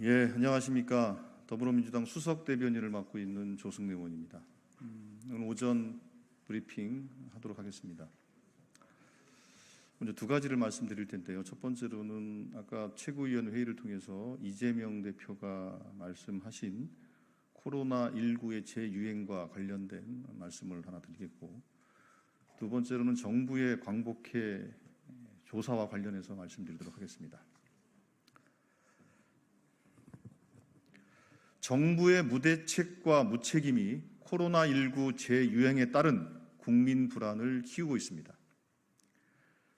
예, 안녕하십니까. 더불어민주당 수석 대변인을 맡고 있는 조승래 의원입니다. 오늘 오전 브리핑 하도록 하겠습니다. 먼저 두 가지를 말씀드릴 텐데요. 첫 번째로는 아까 최고위원 회의를 통해서 이재명 대표가 말씀하신 코로나19의 재유행과 관련된 말씀을 하나 드리겠고, 두 번째로는 정부의 광복회 조사와 관련해서 말씀드리도록 하겠습니다. 정부의 무대책과 무책임이 코로나19 재유행에 따른 국민 불안을 키우고 있습니다.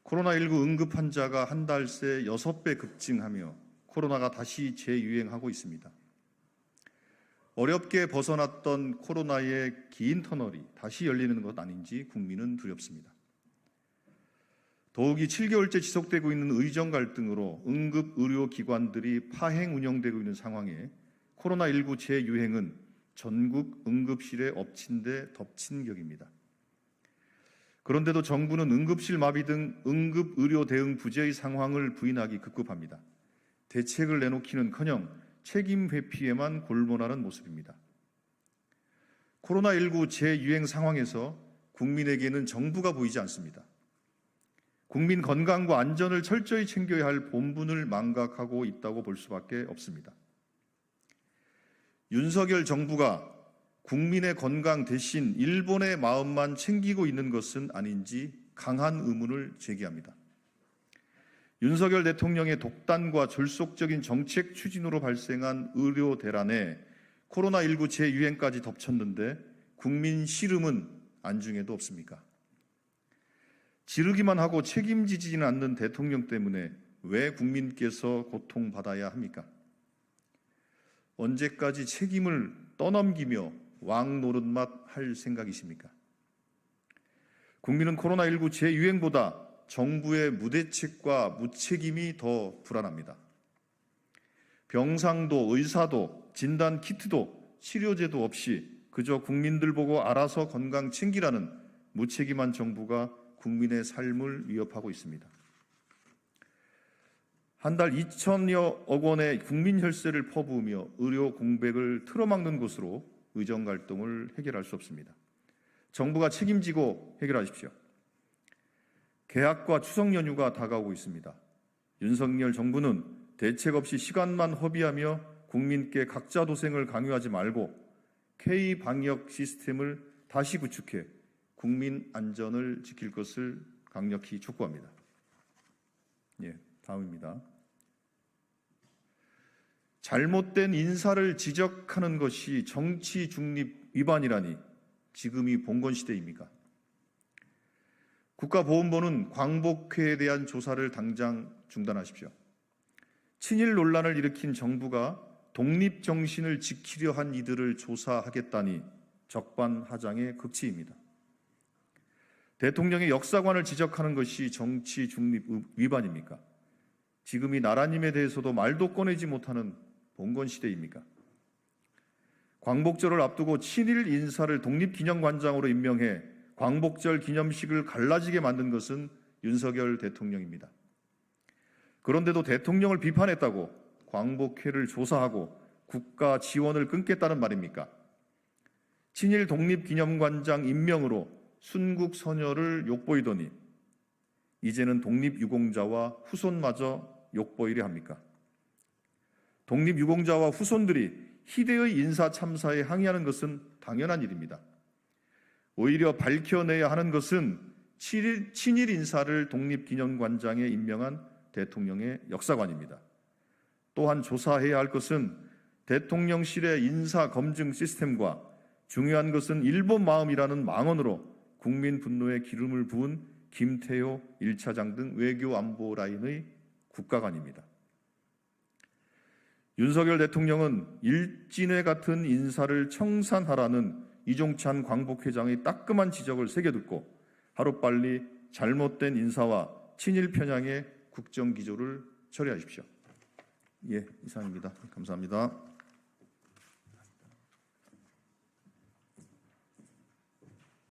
코로나19 응급 환자가 한 달 새 6배 급증하며 코로나가 다시 재유행하고 있습니다. 어렵게 벗어났던 코로나의 긴 터널이 다시 열리는 것 아닌지 국민은 두렵습니다. 더욱이 7개월째 지속되고 있는 의정 갈등으로 응급 의료기관들이 파행 운영되고 있는 상황에 코로나19 재유행은 전국 응급실에 엎친 데 덮친 격입니다. 그런데도 정부는 응급실 마비 등 응급의료 대응 부재의 상황을 부인하기 급급합니다. 대책을 내놓기는커녕 책임 회피에만 골몰하는 모습입니다. 코로나19 재유행 상황에서 국민에게는 정부가 보이지 않습니다. 국민 건강과 안전을 철저히 챙겨야 할 본분을 망각하고 있다고 볼 수밖에 없습니다. 윤석열 정부가 국민의 건강 대신 일본의 마음만 챙기고 있는 것은 아닌지 강한 의문을 제기합니다. 윤석열 대통령의 독단과 졸속적인 정책 추진으로 발생한 의료 대란에 코로나19 재유행까지 덮쳤는데 국민 씨름은 안중에도 없습니까? 지르기만 하고 책임지지는 않는 대통령 때문에 왜 국민께서 고통받아야 합니까? 언제까지 책임을 떠넘기며 왕 노릇맛 할 생각이십니까? 국민은 코로나19 재유행보다 정부의 무대책과 무책임이 더 불안합니다. 병상도 의사도 진단 키트도 치료제도 없이 그저 국민들 보고 알아서 건강 챙기라는 무책임한 정부가 국민의 삶을 위협하고 있습니다. 한 달 2천여억 원의 국민 혈세를 퍼부으며 의료 공백을 틀어막는 것으로 의정 갈등을 해결할 수 없습니다. 정부가 책임지고 해결하십시오. 개학과 추석 연휴가 다가오고 있습니다. 윤석열 정부는 대책 없이 시간만 허비하며 국민께 각자 도생을 강요하지 말고 K-방역 시스템을 다시 구축해 국민 안전을 지킬 것을 강력히 촉구합니다. 다음입니다. 잘못된 인사를 지적하는 것이 정치 중립 위반이라니 지금이 봉건 시대입니까? 국가보훈처는 광복회에 대한 조사를 당장 중단하십시오. 친일 논란을 일으킨 정부가 독립정신을 지키려 한 이들을 조사하겠다니 적반하장의 극치입니다. 대통령의 역사관을 지적하는 것이 정치 중립 위반입니까? 지금이 나라님에 대해서도 말도 꺼내지 못하는 봉건 시대입니까? 광복절을 앞두고 친일 인사를 독립기념관장으로 임명해 광복절 기념식을 갈라지게 만든 것은 윤석열 대통령입니다. 그런데도 대통령을 비판했다고 광복회를 조사하고 국가 지원을 끊겠다는 말입니까? 친일 독립기념관장 임명으로 순국 선열을 욕보이더니 이제는 독립유공자와 후손마저 욕보이려 합니까? 독립유공자와 후손들이 희대의 인사참사에 항의하는 것은 당연한 일입니다. 오히려 밝혀내야 하는 것은 친일 인사를 독립기념관장에 임명한 대통령의 역사관입니다. 또한 조사해야 할 것은 대통령실의 인사검증 시스템과 중요한 것은 일본 마음이라는 망언으로 국민 분노에 기름을 부은 김태효 1차장 등 외교 안보 라인의 국가관입니다. 윤석열 대통령은 일진회 같은 인사를 청산하라는 이종찬 광복회장의 따끔한 지적을 새겨듣고 하루빨리 잘못된 인사와 친일 편향의 국정기조를 처리하십시오. 이상입니다. 감사합니다.